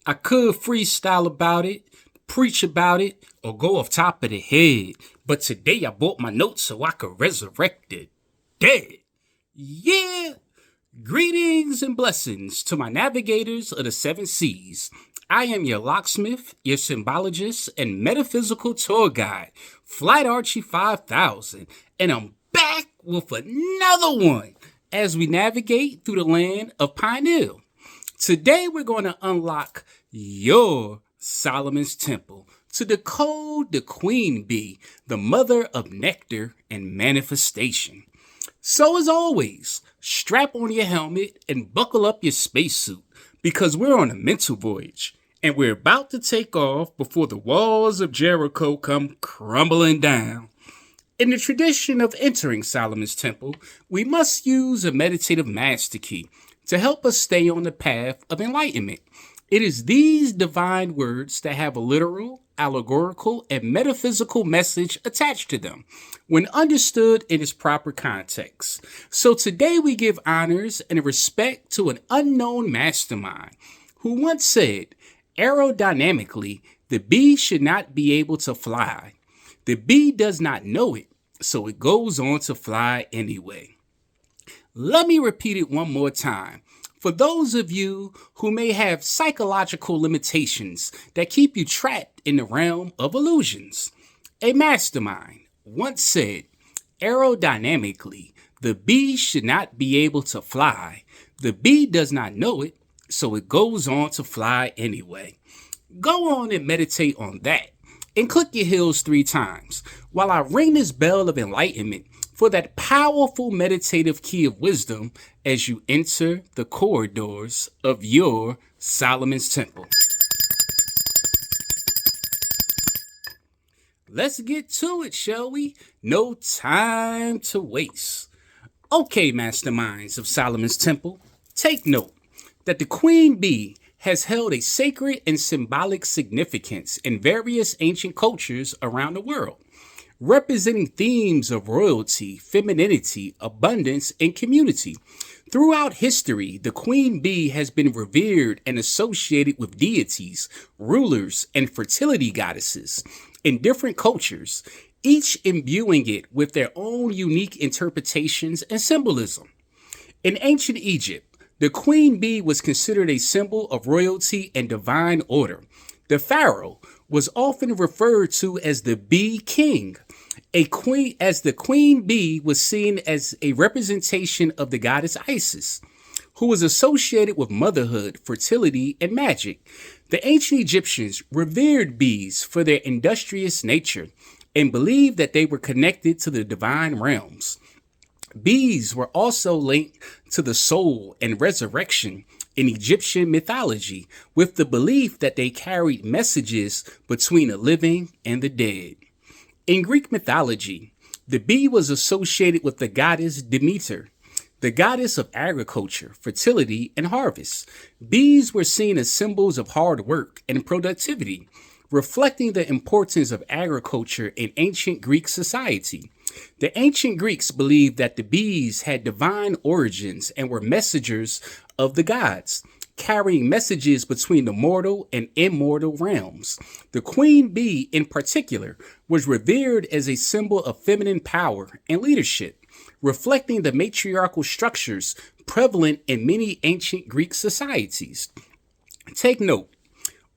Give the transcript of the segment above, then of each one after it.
I could freestyle about it, preach about it, or go off top of the head. But today I bought my notes so I could resurrect the dead. Yeah! Greetings and blessings to my navigators of the seven seas. I am your locksmith, your symbologist, and metaphysical tour guide, Flight Archie 5000, and I'm back with another one as we navigate through the land of Pineal. Today we're going to unlock your Solomon's Temple to decode the queen bee, the mother of nectar and manifestation. So as always, strap on your helmet and buckle up your spacesuit because we're on a mental voyage and we're about to take off before the walls of Jericho come crumbling down. In the tradition of entering Solomon's Temple, we must use a meditative master key to help us stay on the path of enlightenment. It is these divine words that have a literal, allegorical, and metaphysical message attached to them when understood in its proper context. So today we give honors and respect to an unknown mastermind who once said, aerodynamically, the bee should not be able to fly. The bee does not know it, so it goes on to fly anyway. Let me repeat it one more time. For those of you who may have psychological limitations that keep you trapped in the realm of illusions, a mastermind once said, aerodynamically, the bee should not be able to fly. The bee does not know it, so it goes on to fly anyway. Go on and meditate on that and click your heels 3 times while I ring this bell of enlightenment for that powerful meditative key of wisdom as you enter the corridors of your Solomon's Temple. Let's get to it, shall we? No time to waste. Okay, masterminds of Solomon's Temple, take note that the queen bee has held a sacred and symbolic significance in various ancient cultures around the world, representing themes of royalty, femininity, abundance, and community. Throughout history, the queen bee has been revered and associated with deities, rulers, and fertility goddesses in different cultures, each imbuing it with their own unique interpretations and symbolism. In ancient Egypt, the queen bee was considered a symbol of royalty and divine order. The pharaoh was often referred to as the bee king. The queen bee was seen as a representation of the goddess Isis, who was associated with motherhood, fertility, and magic. The ancient Egyptians revered bees for their industrious nature and believed that they were connected to the divine realms. Bees were also linked to the soul and resurrection in Egyptian mythology, with the belief that they carried messages between the living and the dead. In Greek mythology, the bee was associated with the goddess Demeter, the goddess of agriculture, fertility, and harvest. Bees were seen as symbols of hard work and productivity, reflecting the importance of agriculture in ancient Greek society. The ancient Greeks believed that the bees had divine origins and were messengers of the gods, carrying messages between the mortal and immortal realms. The queen bee, in particular, was revered as a symbol of feminine power and leadership, reflecting the matriarchal structures prevalent in many ancient Greek societies. Take note.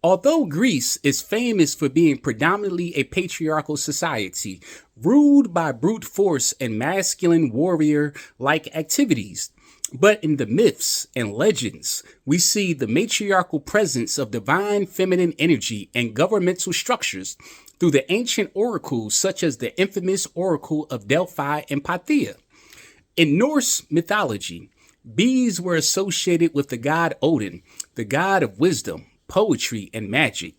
Although Greece is famous for being predominantly a patriarchal society, ruled by brute force and masculine warrior-like activities, but in the myths and legends, we see the matriarchal presence of divine feminine energy and governmental structures through the ancient oracles such as the infamous Oracle of Delphi and Pythia. In Norse mythology, bees were associated with the god Odin, the god of wisdom, poetry, and magic.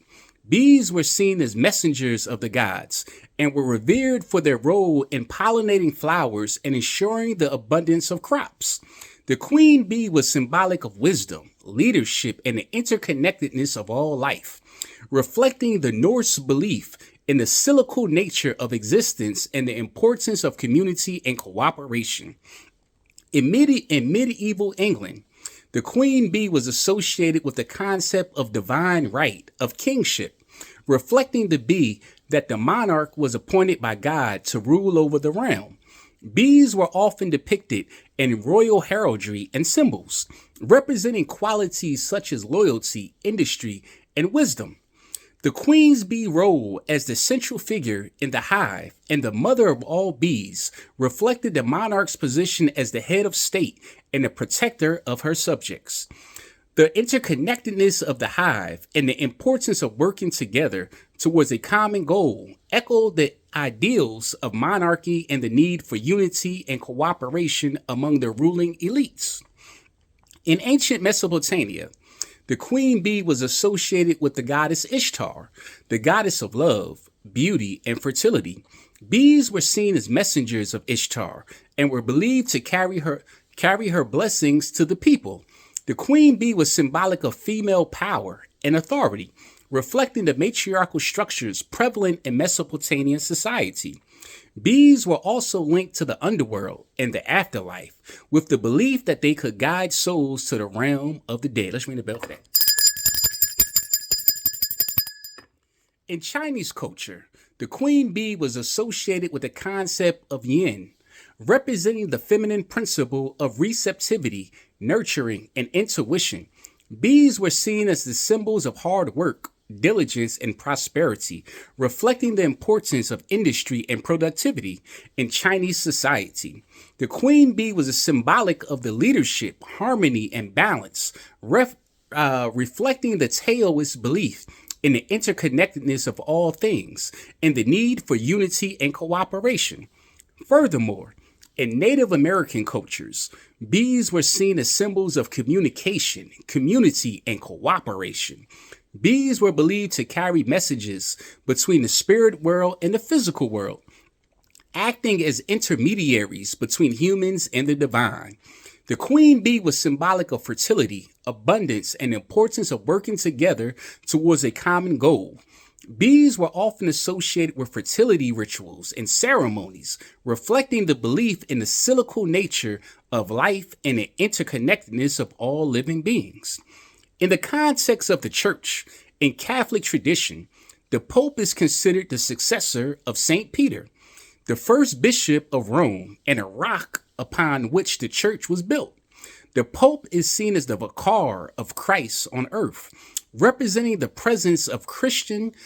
Bees were seen as messengers of the gods and were revered for their role in pollinating flowers and ensuring the abundance of crops. The queen bee was symbolic of wisdom, leadership, and the interconnectedness of all life, reflecting the Norse belief in the cyclical nature of existence and the importance of community and cooperation. In medieval England, The queen bee was associated with the concept of divine right, of kingship, reflecting the bee that the monarch was appointed by God to rule over the realm. Bees were often depicted in royal heraldry and symbols, representing qualities such as loyalty, industry, and wisdom. The queen's bee role as the central figure in the hive and the mother of all bees reflected the monarch's position as the head of state and the protector of her subjects. The interconnectedness of the hive and the importance of working together towards a common goal echo the ideals of monarchy and the need for unity and cooperation among the ruling elites. In ancient Mesopotamia, the queen bee was associated with the goddess Ishtar, the goddess of love, beauty, and fertility. Bees were seen as messengers of Ishtar and were believed to carry her blessings to the people. The queen bee was symbolic of female power and authority, reflecting the matriarchal structures prevalent in Mesopotamian society. Bees were also linked to the underworld and the afterlife, with the belief that they could guide souls to the realm of the dead. Let's ring the bell for that. In Chinese culture, the queen bee was associated with the concept of yin, representing the feminine principle of receptivity, nurturing, and intuition. Bees were seen as the symbols of hard work, diligence, and prosperity, reflecting the importance of industry and productivity in Chinese society. The queen bee was a symbolic of the leadership, harmony, and balance, reflecting the Taoist belief in the interconnectedness of all things and the need for unity and cooperation. Furthermore, in Native American cultures, bees were seen as symbols of communication, community, and cooperation. Bees were believed to carry messages between the spirit world and the physical world, acting as intermediaries between humans and the divine. The queen bee was symbolic of fertility, abundance, and the importance of working together towards a common goal. Bees were often associated with fertility rituals and ceremonies, reflecting the belief in the cyclical nature of life and the interconnectedness of all living beings. In the context of the church, in Catholic tradition, the Pope is considered the successor of St. Peter, the first bishop of Rome and a rock upon which the church was built. The Pope is seen as the vicar of Christ on earth, representing the presence of Christ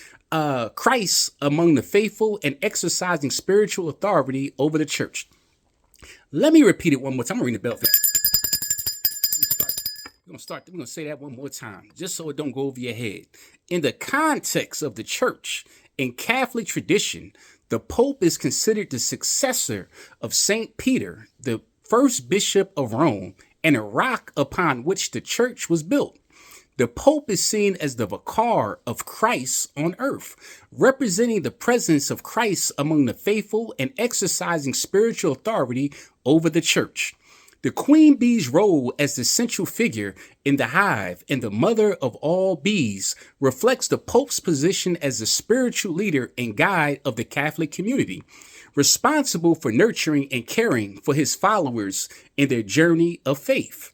among the faithful and exercising spiritual authority over the church. Let me repeat it one more time. I'm going to ring the bell for that. We're going to say that one more time, just so it don't go over your head. In the context of the church, in Catholic tradition, the Pope is considered the successor of St. Peter, the first bishop of Rome, and a rock upon which the church was built. The Pope is seen as the vicar of Christ on earth, representing the presence of Christ among the faithful and exercising spiritual authority over the church. The queen bee's role as the central figure in the hive and the mother of all bees reflects the Pope's position as the spiritual leader and guide of the Catholic community, responsible for nurturing and caring for his followers in their journey of faith.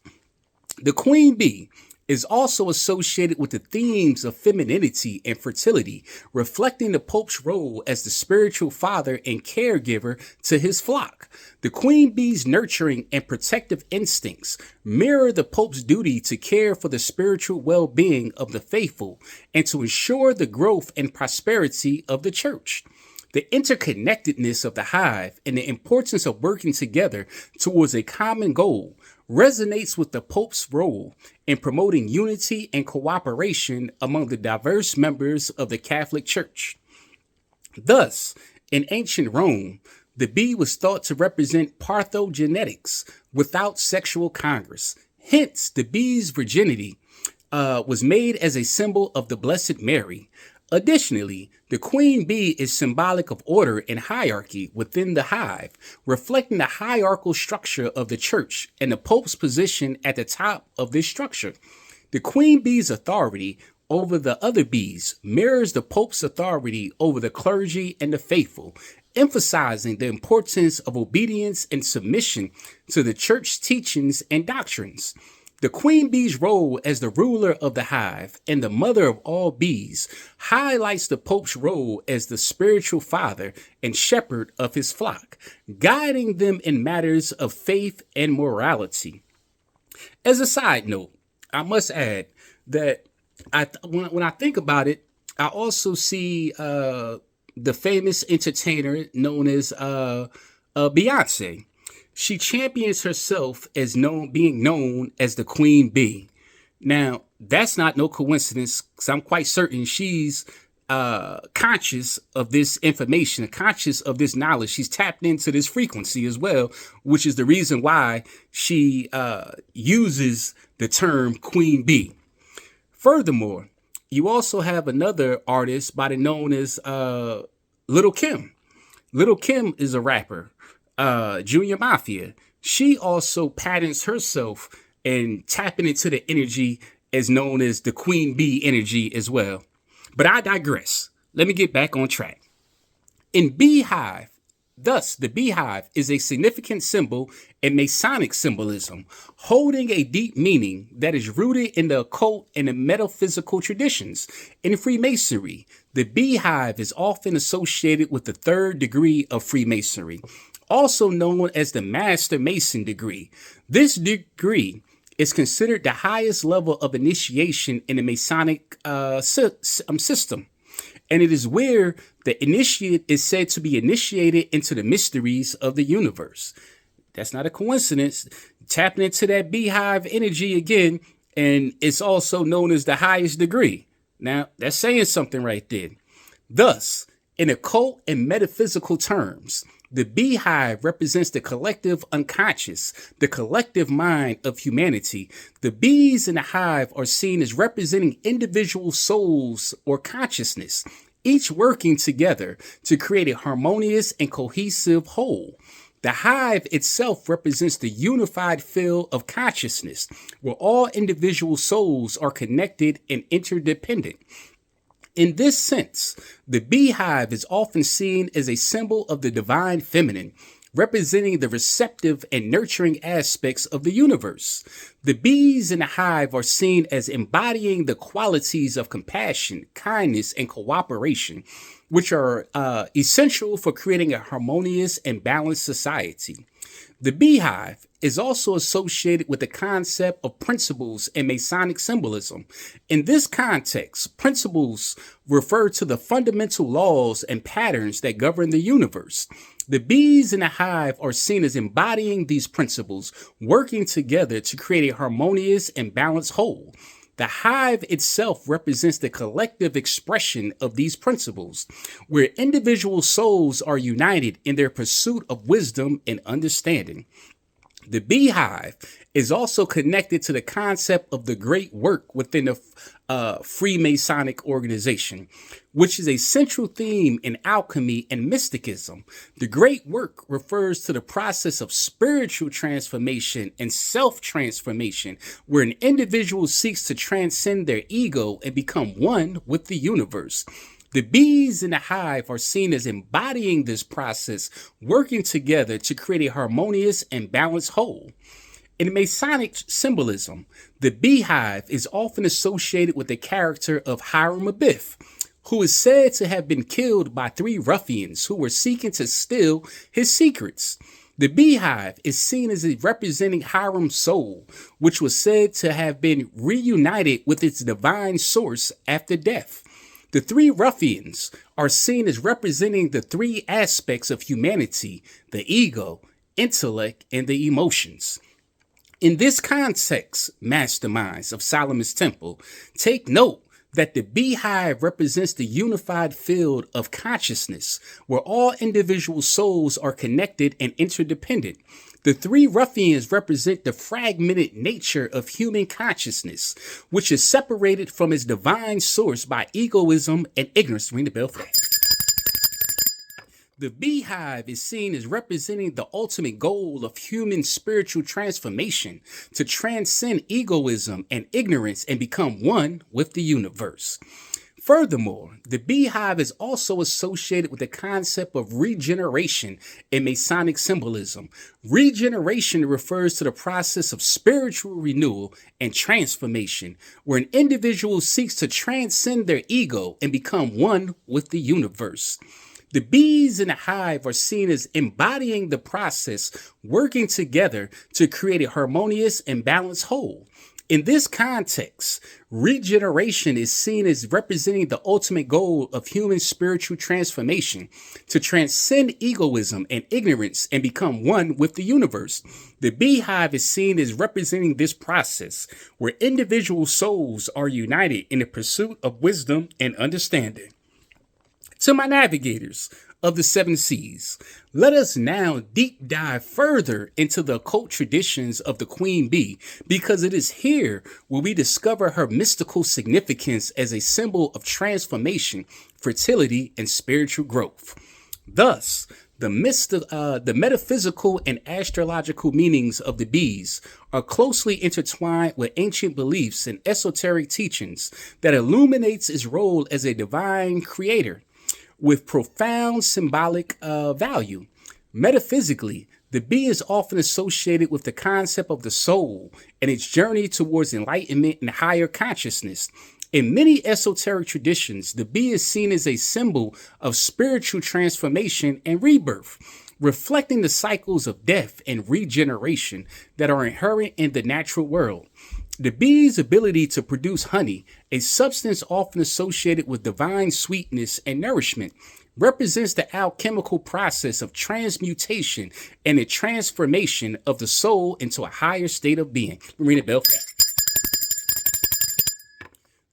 The queen bee is also associated with the themes of femininity and fertility, reflecting the Pope's role as the spiritual father and caregiver to his flock. The queen bee's nurturing and protective instincts mirror the Pope's duty to care for the spiritual well-being of the faithful and to ensure the growth and prosperity of the church. The interconnectedness of the hive and the importance of working together towards a common goal resonates with the Pope's role in promoting unity and cooperation among the diverse members of the Catholic Church. Thus, in ancient Rome, the bee was thought to represent parthenogenetics without sexual congress. Hence, the bee's virginity was made as a symbol of the Blessed Mary. Additionally, the queen bee is symbolic of order and hierarchy within the hive, reflecting the hierarchical structure of the church and the Pope's position at the top of this structure. The queen bee's authority over the other bees mirrors the Pope's authority over the clergy and the faithful, emphasizing the importance of obedience and submission to the church's teachings and doctrines. The queen bee's role as the ruler of the hive and the mother of all bees highlights the Pope's role as the spiritual father and shepherd of his flock, guiding them in matters of faith and morality. As a side note, I must add that when I think about it, I also see the famous entertainer known as Beyonce. She champions herself as being known as the queen bee. Now, that's not no coincidence, because I'm quite certain she's conscious of this information, conscious of this knowledge. She's tapped into this frequency as well, which is the reason why she uses the term queen bee. Furthermore, you also have another artist by the known as Little Kim. Little Kim is a rapper. Junior Mafia. She also patterns herself and tapping into the energy as known as the queen bee energy as well. But I digress. Let me get back on track. In beehive, thus the beehive is a significant symbol in Masonic symbolism, holding a deep meaning that is rooted in the occult and the metaphysical traditions. In Freemasonry, the beehive is often associated with the third degree of Freemasonry, also known as the Master Mason degree. This degree is considered the highest level of initiation in the Masonic system. And it is where the initiate is said to be initiated into the mysteries of the universe. That's not a coincidence. Tapping into that beehive energy again, and it's also known as the highest degree. Now, that's saying something right there. Thus, in occult and metaphysical terms, the beehive represents the collective unconscious, the collective mind of humanity. The bees in the hive are seen as representing individual souls or consciousness, each working together to create a harmonious and cohesive whole. The hive itself represents the unified field of consciousness, where all individual souls are connected and interdependent. In this sense, the beehive is often seen as a symbol of the divine feminine, representing the receptive and nurturing aspects of the universe. The bees in the hive are seen as embodying the qualities of compassion, kindness, and cooperation, which are essential for creating a harmonious and balanced society. The beehive is also associated with the concept of principles in Masonic symbolism. In this context, principles refer to the fundamental laws and patterns that govern the universe. The bees in the hive are seen as embodying these principles, working together to create a harmonious and balanced whole. The hive itself represents the collective expression of these principles, where individual souls are united in their pursuit of wisdom and understanding. The beehive is also connected to the concept of the great work within the Freemasonic organization, which is a central theme in alchemy and mysticism. The great work refers to the process of spiritual transformation and self-transformation, where an individual seeks to transcend their ego and become one with the universe. The bees in the hive are seen as embodying this process, working together to create a harmonious and balanced whole. In Masonic symbolism, the beehive is often associated with the character of Hiram Abiff, who is said to have been killed by 3 ruffians who were seeking to steal his secrets. The beehive is seen as representing Hiram's soul, which was said to have been reunited with its divine source after death. The 3 ruffians are seen as representing the 3 aspects of humanity: the ego, intellect, and the emotions. In this context, masterminds of Solomon's Temple, take note that the beehive represents the unified field of consciousness, where all individual souls are connected and interdependent. The 3 ruffians represent the fragmented nature of human consciousness, which is separated from its divine source by egoism and ignorance. Ring the bell for that. The beehive is seen as representing the ultimate goal of human spiritual transformation, to transcend egoism and ignorance and become one with the universe. Furthermore, the beehive is also associated with the concept of regeneration in Masonic symbolism. Regeneration refers to the process of spiritual renewal and transformation, where an individual seeks to transcend their ego and become one with the universe. The bees in the hive are seen as embodying the process, working together to create a harmonious and balanced whole. In this context, regeneration is seen as representing the ultimate goal of human spiritual transformation, to transcend egoism and ignorance and become one with the universe. The beehive is seen as representing this process, where individual souls are united in the pursuit of wisdom and understanding. To my navigators of the seven seas, let us now deep dive further into the occult traditions of the queen bee, because it is here where we discover her mystical significance as a symbol of transformation, fertility, and spiritual growth. Thus, the metaphysical and astrological meanings of the bees are closely intertwined with ancient beliefs and esoteric teachings that illuminates its role as a divine creator with profound symbolic value. Metaphysically, the bee is often associated with the concept of the soul and its journey towards enlightenment and higher consciousness. In many esoteric traditions, the bee is seen as a symbol of spiritual transformation and rebirth, reflecting the cycles of death and regeneration that are inherent in the natural world. The bee's ability to produce honey, a substance often associated with divine sweetness and nourishment, represents the alchemical process of transmutation and the transformation of the soul into a higher state of being. Ring the bell for that.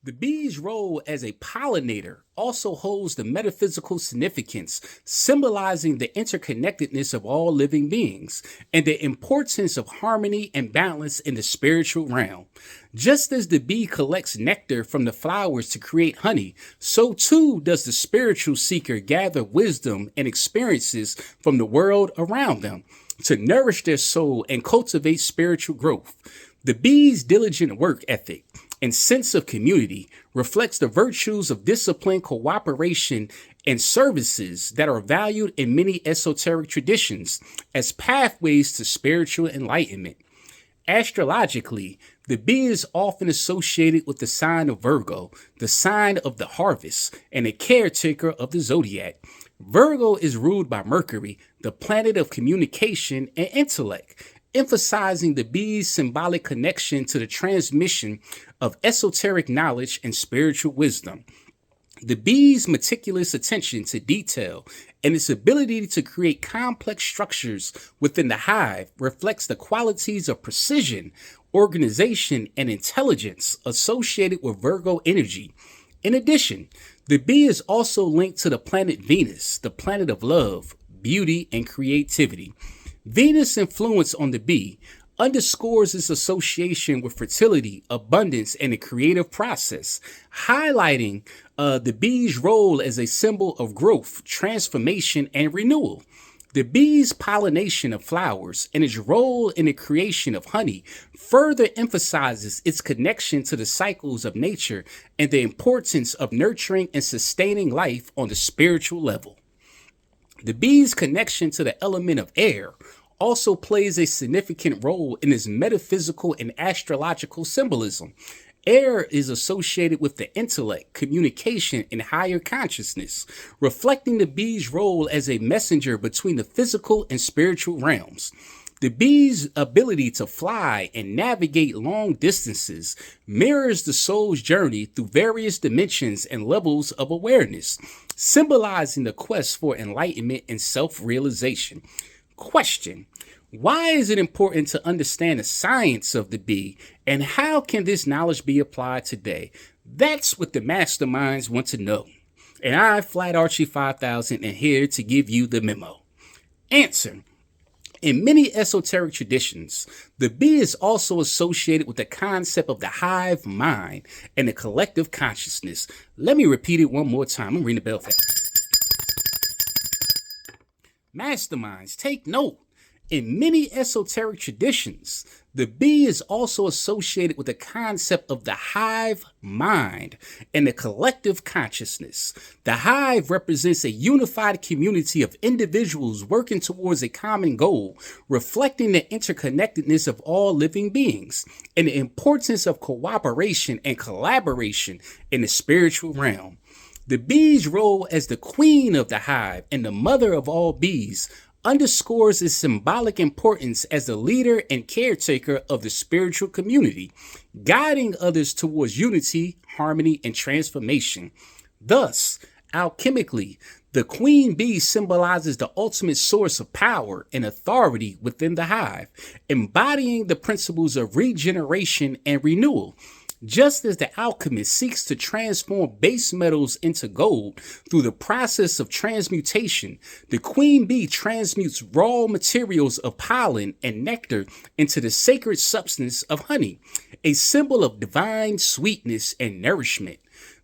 The bee's role as a pollinator also holds the metaphysical significance, symbolizing the interconnectedness of all living beings and the importance of harmony and balance in the spiritual realm. Just as the bee collects nectar from the flowers to create honey, so too does the spiritual seeker gather wisdom and experiences from the world around them to nourish their soul and cultivate spiritual growth. The bee's diligent work ethic and sense of community reflects the virtues of discipline, cooperation, and services that are valued in many esoteric traditions as pathways to spiritual enlightenment. Astrologically, the bee is often associated with the sign of Virgo, the sign of the harvest, and a caretaker of the zodiac. Virgo is ruled by Mercury, the planet of communication and intellect, emphasizing the bee's symbolic connection to the transmission of esoteric knowledge and spiritual wisdom. The bee's meticulous attention to detail and its ability to create complex structures within the hive reflects the qualities of precision, organization, and intelligence associated with Virgo energy. In addition, the bee is also linked to the planet Venus, the planet of love, beauty, and creativity. Venus' influence on the bee underscores its association with fertility, abundance, and the creative process, highlighting the bee's role as a symbol of growth, transformation, and renewal. The bee's pollination of flowers and its role in the creation of honey further emphasizes its connection to the cycles of nature and the importance of nurturing and sustaining life on the spiritual level. The bee's connection to the element of air also plays a significant role in its metaphysical and astrological symbolism. Air is associated with the intellect, communication, and higher consciousness, reflecting the bee's role as a messenger between the physical and spiritual realms. The bee's ability to fly and navigate long distances mirrors the soul's journey through various dimensions and levels of awareness, symbolizing the quest for enlightenment and self-realization. Question: why is it important to understand the science of the bee, and how can this knowledge be applied today? That's what the masterminds want to know. And I, Flat Archie 5000, am here to give you the memo. Answer: in many esoteric traditions, the bee is also associated with the concept of the hive mind and the collective consciousness. Let me repeat it one more time. I'm ringing the bell for that. Masterminds, take note. In many esoteric traditions, the bee is also associated with the concept of the hive mind and the collective consciousness. The hive represents a unified community of individuals working towards a common goal, reflecting the interconnectedness of all living beings and the importance of cooperation and collaboration in the spiritual realm. The bee's role as the queen of the hive and the mother of all bees underscores its symbolic importance as the leader and caretaker of the spiritual community, guiding others towards unity, harmony, and transformation. Thus, alchemically, the queen bee symbolizes the ultimate source of power and authority within the hive, embodying the principles of regeneration and renewal. Just as the alchemist seeks to transform base metals into gold through the process of transmutation, the queen bee transmutes raw materials of pollen and nectar into the sacred substance of honey, a symbol of divine sweetness and nourishment.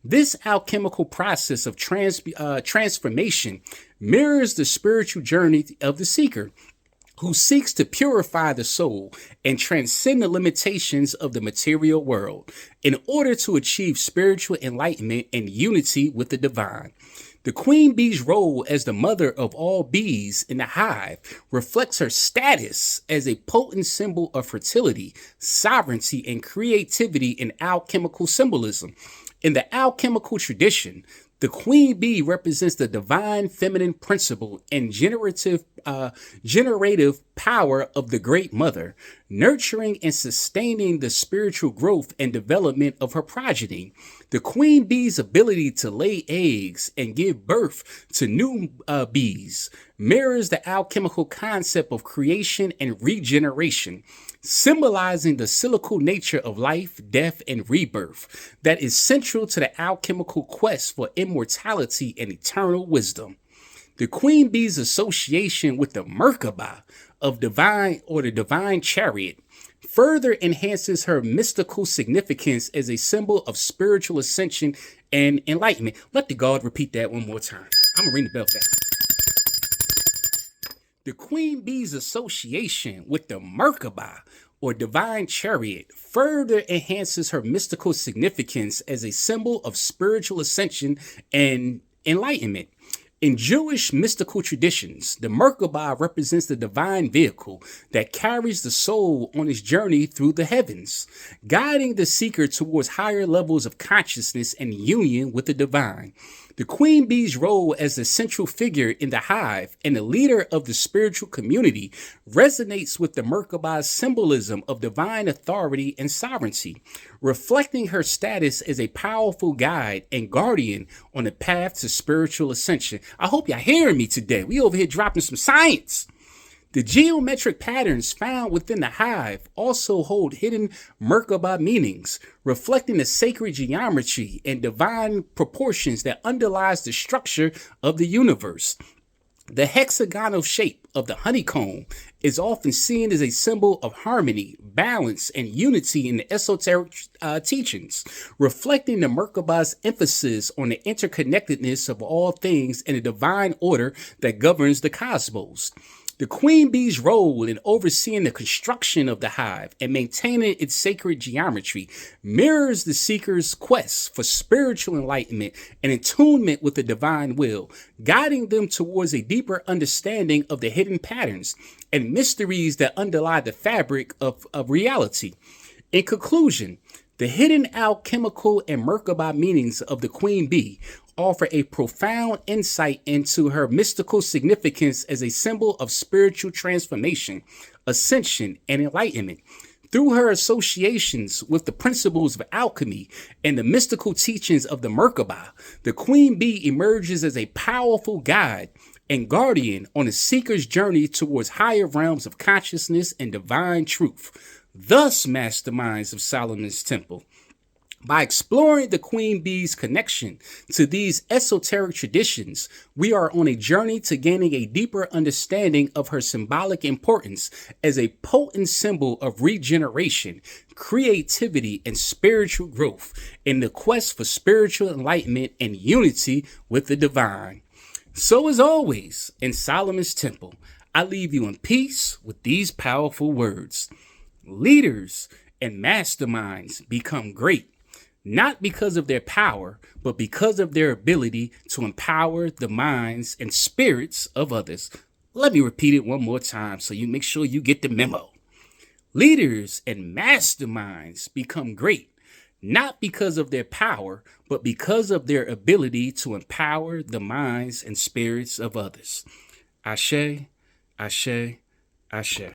This alchemical process of transformation mirrors the spiritual journey of the seeker, who seeks to purify the soul and transcend the limitations of the material world in order to achieve spiritual enlightenment and unity with the divine. The queen bee's role as the mother of all bees in the hive reflects her status as a potent symbol of fertility, sovereignty, and creativity in alchemical symbolism. In the alchemical tradition, the queen bee represents the divine feminine principle and generative power of the great mother, nurturing and sustaining the spiritual growth and development of her progeny. The queen bee's ability to lay eggs and give birth to new bees mirrors the alchemical concept of creation and regeneration, symbolizing the cyclical nature of life, death, and rebirth that is central to the alchemical quest for immortality and eternal wisdom. The queen bee's association with the Merkaba of the divine chariot further enhances her mystical significance as a symbol of spiritual ascension and enlightenment. Let the God repeat that one more time. I'm gonna ring the bell for that. The queen bee's association with the Merkaba, or divine chariot, further enhances her mystical significance as a symbol of spiritual ascension and enlightenment. In Jewish mystical traditions, the Merkaba represents the divine vehicle that carries the soul on its journey through the heavens, guiding the seeker towards higher levels of consciousness and union with the divine. The queen bee's role as the central figure in the hive and the leader of the spiritual community resonates with the Merkaba's symbolism of divine authority and sovereignty, reflecting her status as a powerful guide and guardian on the path to spiritual ascension. I hope y'all hearing me today. We over here dropping some science. The geometric patterns found within the hive also hold hidden Merkaba meanings, reflecting the sacred geometry and divine proportions that underlies the structure of the universe. The hexagonal shape of the honeycomb is often seen as a symbol of harmony, balance, and unity in the esoteric teachings, reflecting the Merkaba's emphasis on the interconnectedness of all things and the divine order that governs the cosmos. The queen bee's role in overseeing the construction of the hive and maintaining its sacred geometry mirrors the seeker's quest for spiritual enlightenment and attunement with the divine will, guiding them towards a deeper understanding of the hidden patterns and mysteries that underlie the fabric of reality. In conclusion, the hidden alchemical and Merkaba meanings of the queen bee offer a profound insight into her mystical significance as a symbol of spiritual transformation, ascension, and enlightenment. Through her associations with the principles of alchemy and the mystical teachings of the Merkaba, the queen bee emerges as a powerful guide and guardian on a seeker's journey towards higher realms of consciousness and divine truth. Thus, masterminds of Solomon's Temple, by exploring the queen bee's connection to these esoteric traditions, we are on a journey to gaining a deeper understanding of her symbolic importance as a potent symbol of regeneration, creativity, and spiritual growth in the quest for spiritual enlightenment and unity with the divine. So as always, in Solomon's Temple, I leave you in peace with these powerful words. Leaders and masterminds become great, not because of their power, but because of their ability to empower the minds and spirits of others. Let me repeat it one more time so you make sure you get the memo. Leaders and masterminds become great, not because of their power, but because of their ability to empower the minds and spirits of others. Ashe, Ashe, Ashe.